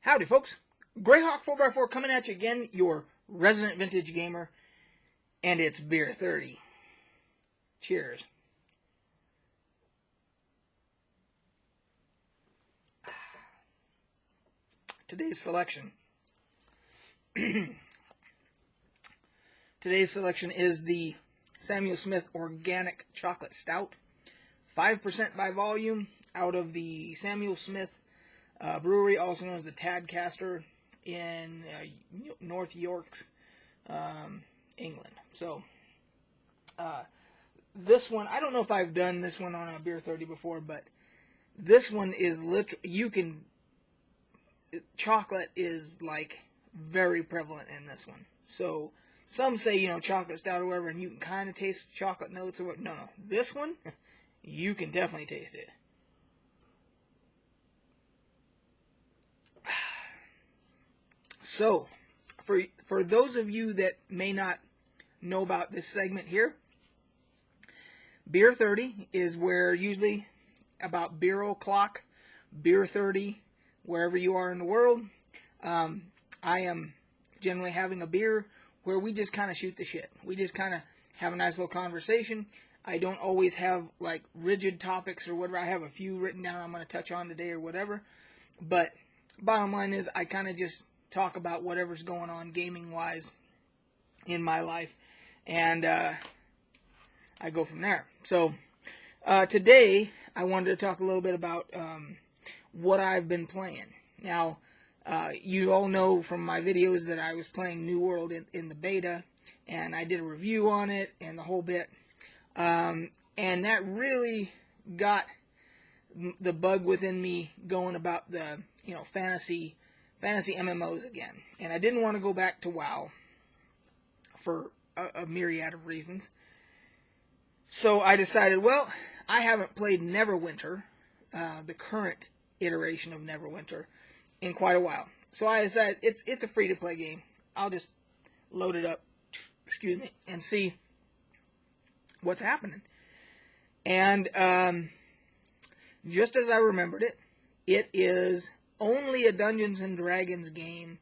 Howdy, folks. Greyhawk 4x4 coming at you again, your resident vintage gamer, and it's BeerThirty. Cheers. Today's selection. Today's selection is the Samuel Smith Organic Chocolate Stout. 5% by volume out of the Samuel Smith brewery, also known as the Tadcaster in North York, England. So, this one, I don't know if I've done this one on a BeerThirty before, but this one is literally, chocolate is like very prevalent in this one. So, some say, chocolate stout or whatever, and you can kind of taste chocolate notes or what. No. This one, you can definitely taste it. So, for those of you that may not know about this segment here, BeerThirty is where usually about beer o'clock, BeerThirty, wherever you are in the world, I am generally having a beer where we just kind of shoot the shit. We just kind of have a nice little conversation. I don't always have like rigid topics or whatever. I have a few written down I'm going to touch on today or whatever. But bottom line is I kind of just talk about whatever's going on gaming-wise in my life. And I go from there. So today I wanted to talk a little bit about what I've been playing. Now, you all know from my videos that I was playing New World in the beta, and I did a review on it and the whole bit. And that really got the bug within me going about the, fantasy MMOs again. And I didn't want to go back to WoW for a myriad of reasons. So I decided, well, I haven't played Neverwinter, the current iteration of Neverwinter, in quite a while. So I decided it's a free-to-play game. I'll just load it up, and see what's happening. And just as I remembered it, it is only a Dungeons and Dragons game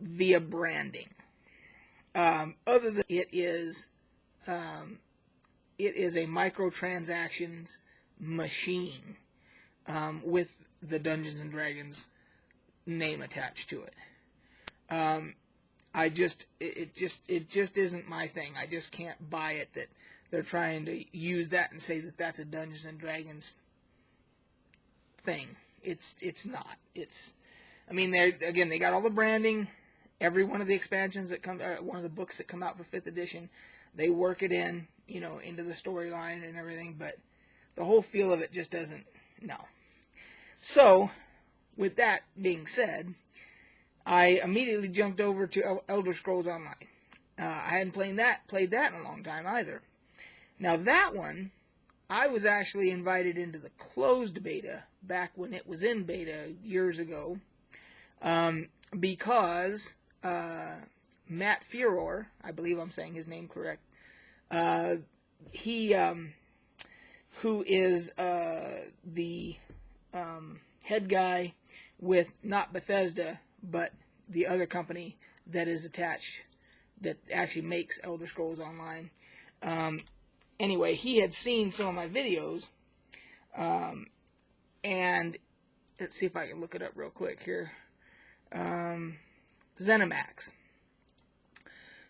via branding. Other than it is a microtransactions machine with the Dungeons and Dragons name attached to it. It just isn't my thing. I just can't buy it that they're trying to use that and say that that's a Dungeons and Dragons thing. It's not. They got all the branding. Every one of the expansions that come, one of the books that come out for 5th edition, they work it in, into the storyline and everything. But the whole feel of it just doesn't. No. So, with that being said, I immediately jumped over to Elder Scrolls Online. I hadn't played that in a long time either. Now that one, I was actually invited into the closed beta back when it was in beta years ago, because Matt Furor, I believe I'm saying his name correct, he, who is the head guy with not Bethesda, but the other company that is attached, that actually makes Elder Scrolls Online. Anyway, he had seen some of my videos, and let's see if I can look it up real quick here. ZeniMax.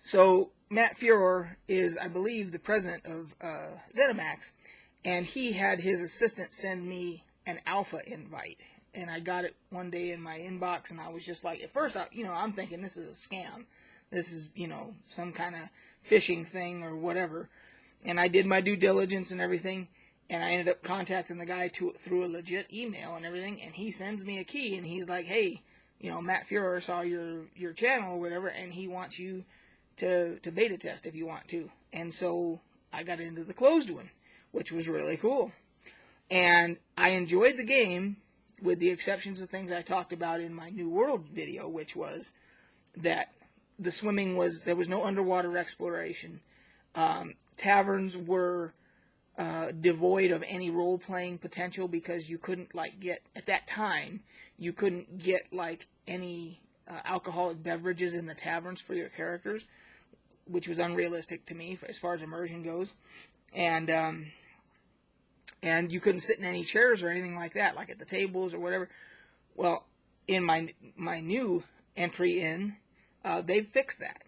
So, Matt Furor is, I believe, the president of ZeniMax, and he had his assistant send me an alpha invite. And I got it one day in my inbox, and I was just like, at first, I'm thinking this is a scam. This is, some kind of phishing thing or whatever. And I did my due diligence and everything, and I ended up contacting the guy through a legit email and everything, and he sends me a key, and he's like, hey, Matt Furor saw your channel or whatever, and he wants you to beta test if you want to. And so I got into the closed one, which was really cool. And I enjoyed the game, with the exceptions of things I talked about in my New World video, which was that the swimming there was no underwater exploration. Taverns were devoid of any role-playing potential, because you couldn't get, at that time, you couldn't get any alcoholic beverages in the taverns for your characters, which was unrealistic to me as far as immersion goes. And you couldn't sit in any chairs or anything like that, like at the tables or whatever. Well, in my new entry in, they've fixed that.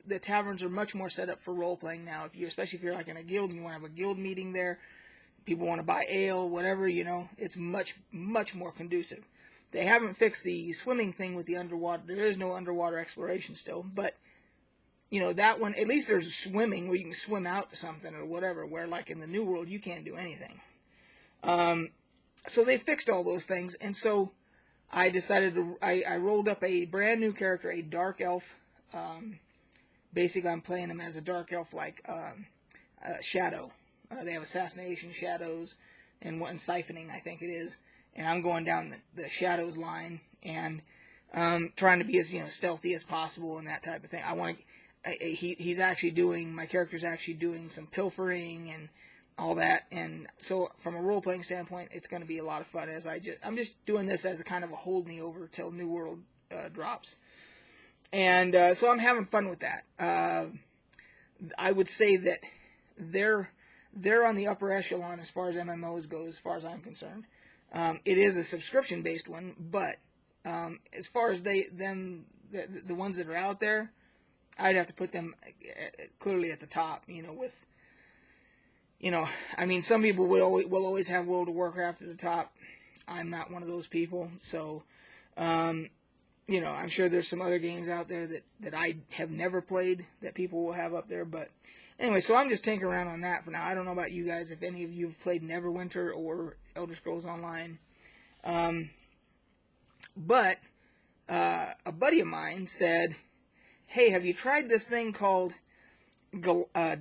The taverns are much more set up for role-playing now, especially if you're in a guild and you want to have a guild meeting there, people want to buy ale, whatever, it's much, much more conducive. They haven't fixed the swimming thing with the underwater. There is no underwater exploration still, but, that one, at least there's swimming where you can swim out to something or whatever, where, in the New World, you can't do anything. So they fixed all those things, and so I decided I rolled up a brand new character, a dark elf. Basically, I'm playing him as a dark elf, Shadow. They have assassination, shadows, and siphoning, I think it is. And I'm going down the shadows line and trying to be as stealthy as possible and that type of thing. My character's actually doing some pilfering and all that. And so, from a role playing standpoint, it's going to be a lot of fun. I'm just doing this as a kind of a hold me over till New World drops. And so I'm having fun with that. I would say that they're on the upper echelon as far as MMOs goes, as far as I'm concerned. It is a subscription-based one, but as far as the ones that are out there, I'd have to put them clearly at the top. Some people will always have World of Warcraft at the top. I'm not one of those people, so. I'm sure there's some other games out there that I have never played that people will have up there. But anyway, so I'm just tinkering around on that for now. I don't know about you guys, if any of you have played Neverwinter or Elder Scrolls Online. But a buddy of mine said, hey, have you tried this thing called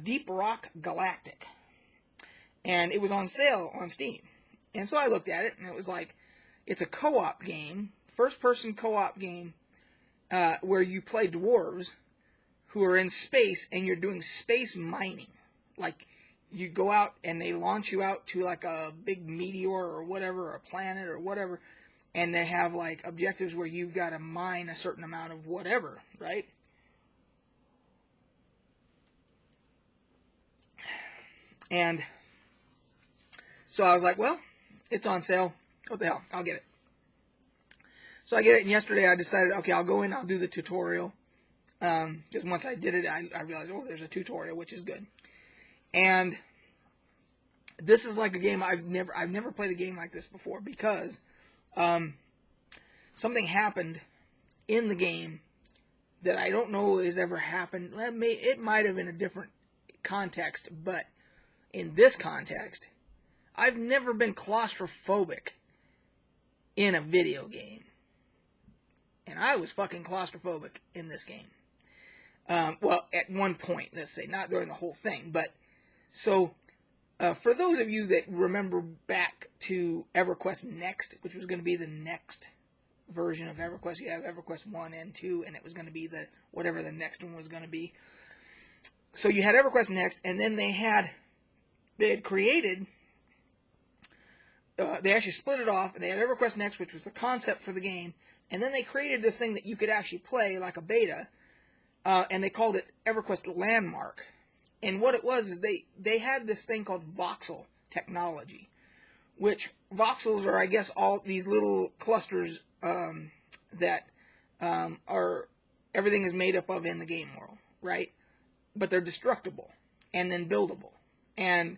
Deep Rock Galactic? And it was on sale on Steam. And so I looked at it, and it was it's a co-op game. First-person co-op game where you play dwarves who are in space and you're doing space mining. You go out and they launch you out to a big meteor or whatever, or a planet or whatever, and they have objectives where you've got to mine a certain amount of whatever, right? And so I was like, well, it's on sale. What the hell? I'll get it. So I get it, and yesterday I decided, okay, I'll go in, I'll do the tutorial. Because once I did it, I realized, there's a tutorial, which is good. And this is a game I've never played a game like this before, because something happened in the game that I don't know has ever happened. It might have in a different context, but in this context, I've never been claustrophobic in a video game. And I was fucking claustrophobic in this game. Well, at one point, let's say, not during the whole thing. But, so, for those of you that remember back to EverQuest Next, which was going to be the next version of EverQuest, you have EverQuest 1 and 2, and it was going to be whatever the next one was going to be. So you had EverQuest Next, and then they had created, they actually split it off, and they had EverQuest Next, which was the concept for the game. And then they created this thing that you could actually play like a beta, and they called it EverQuest Landmark. And what it was is they had this thing called voxel technology, which voxels are, I guess, all these little clusters that are everything is made up of in the game world, right? But they're destructible and then buildable. And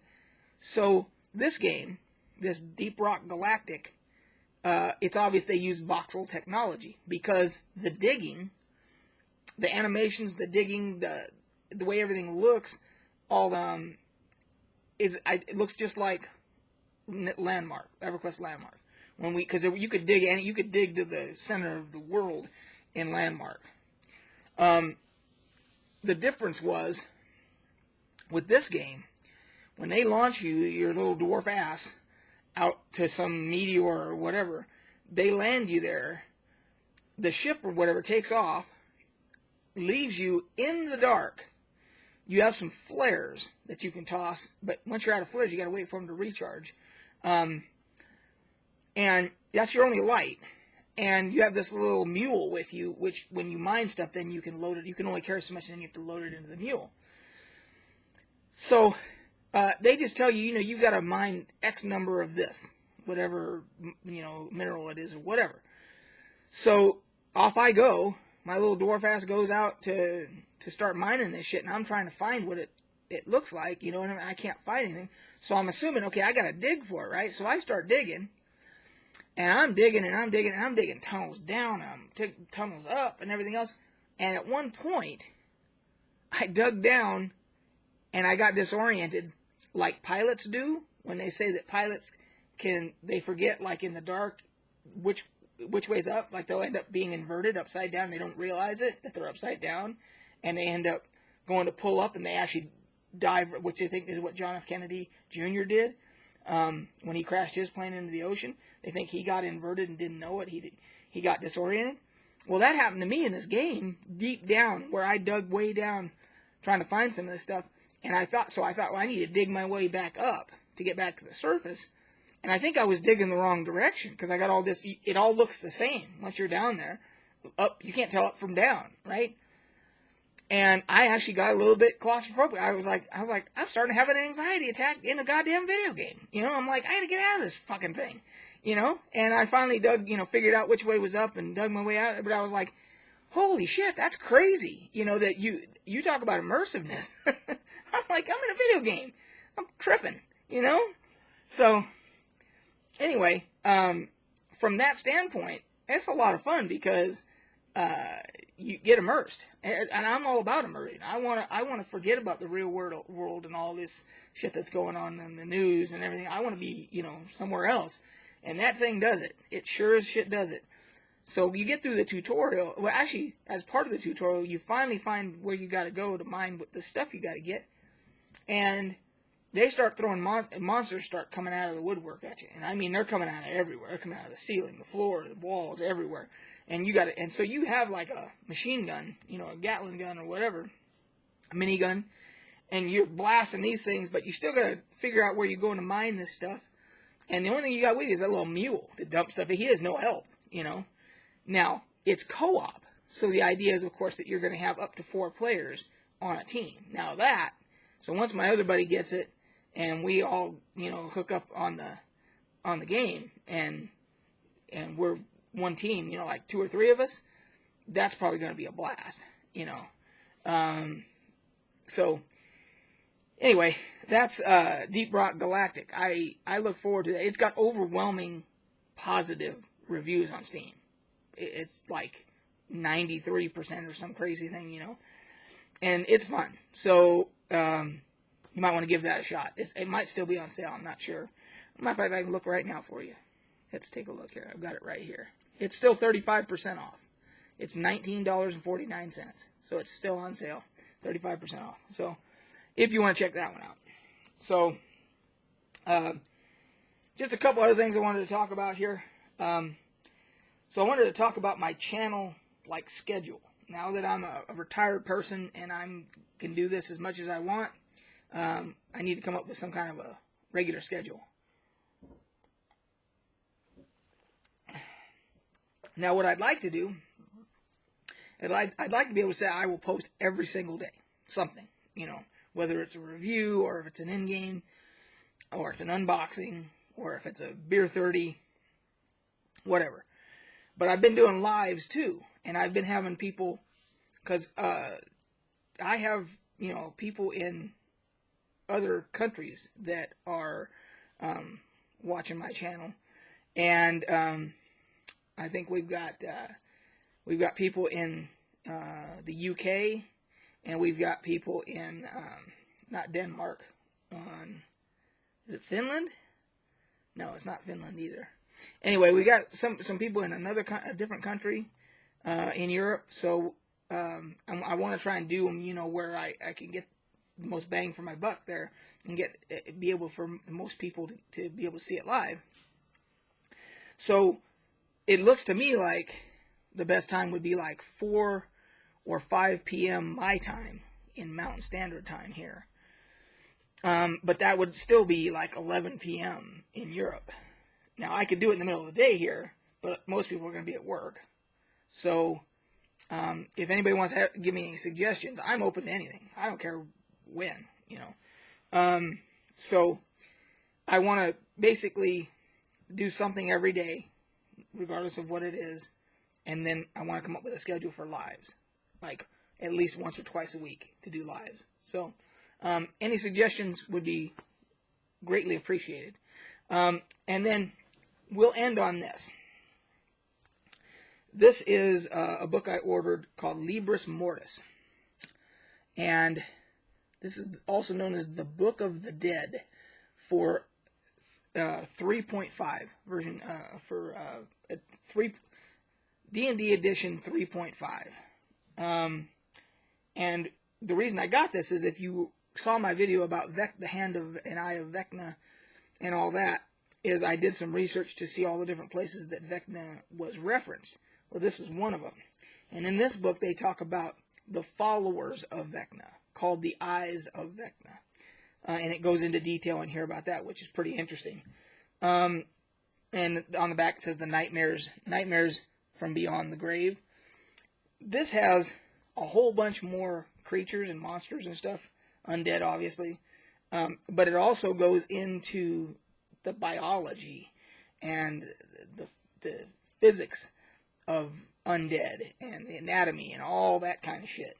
so this game, this Deep Rock Galactic, it's obvious they use voxel technology, because the digging, the animations, the digging, the way everything looks, all it looks just like Landmark, EverQuest Landmark. Because you could dig to the center of the world in Landmark. The difference was with this game, when they launch your little dwarf ass out to some meteor or whatever, they land you there, the ship or whatever takes off, leaves you in the dark, you have some flares that you can toss, but once you're out of flares, you got to wait for them to recharge. And that's your only light. And you have this little mule with you, which when you mine stuff, then you can load it. You can only carry so much, and then you have to load it into the mule. So they just tell you, you know, you've got to mine X number of this, whatever, you know, mineral it is or whatever. So off I go. My little dwarf ass goes out to start mining this shit, and I'm trying to find what it looks like, you know, and I can't find anything. So I'm assuming, okay, I got to dig for it, right? So I start digging, and I'm digging, and I'm digging, and I'm digging tunnels down, and I'm digging tunnels up, and everything else. And at one point, I dug down, and I got disoriented, like pilots do, when they say that pilots they forget, like in the dark, which way's up. Like they'll end up being inverted upside down. They don't realize it, that they're upside down, and they end up going to pull up, and they actually dive, which I think is what John F. Kennedy Jr. did when he crashed his plane into the ocean. They think he got inverted and didn't know it. He got disoriented. Well, that happened to me in this game, deep down, where I dug way down trying to find some of this stuff. And I thought, well, I need to dig my way back up to get back to the surface. And I think I was digging the wrong direction, because I got all this, it all looks the same once you're down there. Up, you can't tell up from down, right? And I actually got a little bit claustrophobic. I was like, I'm starting to have an anxiety attack in a goddamn video game. You know, I'm like, I gotta get out of this fucking thing. You know? And I finally figured out which way was up and dug my way out. But I was like, holy shit, that's crazy. You know, that you talk about immersiveness. I'm like, I'm in a video game. I'm tripping, you know? So, anyway, from that standpoint, it's a lot of fun because you get immersed, and I'm all about immersion. I want to forget about the real world and all this shit that's going on in the news and everything. I want to be, you know, somewhere else, and that thing does it. It sure as shit does it. So you get through the tutorial. Well, actually, as part of the tutorial, you finally find where you got to go to mine the stuff you got to get, and they start throwing monsters start coming out of the woodwork at you. And I mean, they're coming out of everywhere. They're coming out of the ceiling, the floor, the walls, everywhere. And and so you have like a machine gun, you know, a Gatling gun or whatever, a minigun, and you're blasting these things, but you still got to figure out where you're going to mine this stuff. And the only thing you got with you is that little mule to dump stuff. He has no help, you know. Now, it's co-op. So the idea is, of course, that you're going to have up to 4 players on a team. Now so once my other buddy gets it, and we all, you know, hook up on the game, and we're one team, you know, like 2 or 3 of us, that's probably going to be a blast, you know. So anyway, that's Deep Rock Galactic. I look forward to that. It's got overwhelming positive reviews on Steam. It's like 93% or some crazy thing, you know, and it's fun. So you might want to give that a shot. It might still be on sale. I'm not sure. Matter of fact, I can look right now for you. Let's take a look here. I've got it right here. It's still 35% off. It's $19.49. So it's still on sale. 35% off. So if you want to check that one out. So just a couple other things I wanted to talk about here. So I wanted to talk about my channel like schedule. Now that I'm a retired person and I can do this as much as I want, I need to come up with some kind of a regular schedule. Now, what I'd like to do, I'd like to be able to say I will post every single day something, you know, whether it's a review or if it's an in-game or it's an unboxing or if it's a BeerThirty, whatever. But I've been doing lives too, and I've been having people, because I have, you know, people in other countries that are watching my channel, and I think we've got people in the UK, and we've got people in not Denmark, is it Finland? No, it's not Finland either. Anyway, we got some people in a different country in Europe, so I want to try and do them, you know, where I can get the most bang for my buck there and be able for most people to be able to see it live. So it looks to me like the best time would be like 4 or 5 p.m. my time, in Mountain Standard Time here. But that would still be like 11 p.m. in Europe. Now, I could do it in the middle of the day here, but most people are going to be at work. So, if anybody wants to give me any suggestions, I'm open to anything. I don't care when, you know. So, I want to basically do something every day, regardless of what it is, and then I want to come up with a schedule for lives, like at least once or twice a week to do lives. So, any suggestions would be greatly appreciated. And then we'll end on this. This is a book I ordered called Libris Mortis. And this is also known as the Book of the Dead for 3.5 version, for D&D edition 3.5. And the reason I got this is if you saw my video about the Hand of and Eye of Vecna and all that, is I did some research to see all the different places that Vecna was referenced. Well, this is one of them. And in this book, they talk about the followers of Vecna, called the Eyes of Vecna. And it goes into detail in here about that, which is pretty interesting. And on the back it says the nightmares from beyond the grave. This has a whole bunch more creatures and monsters and stuff. Undead, obviously. But it also goes into the biology and the physics of undead and the anatomy and all that kind of shit.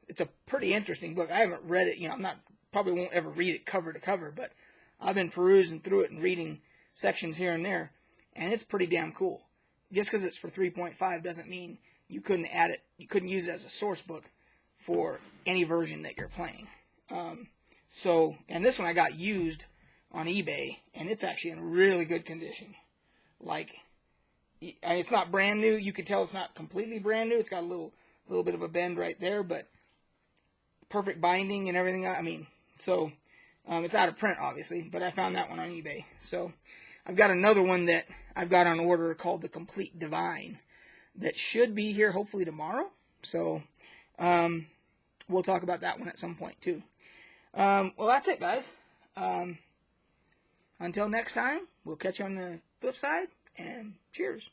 It's a pretty interesting book. I haven't read it, probably won't ever read it cover to cover, but I've been perusing through it and reading sections here and there, and it's pretty damn cool. Just because it's for 3.5 doesn't mean you couldn't add it, you couldn't use it as a source book for any version that you're playing. And this one I got used on eBay, and it's actually in really good condition. Like, it's not brand new. You can tell it's not completely brand new. It's got a little bit of a bend right there, but perfect binding and everything. It's out of print, obviously, but I found that one on eBay. So I've got another one that I've got on order called the Complete Divine that should be here hopefully tomorrow. So we'll talk about that one at some point too. Well, that's it, guys. Until next time, we'll catch you on the flip side, and cheers.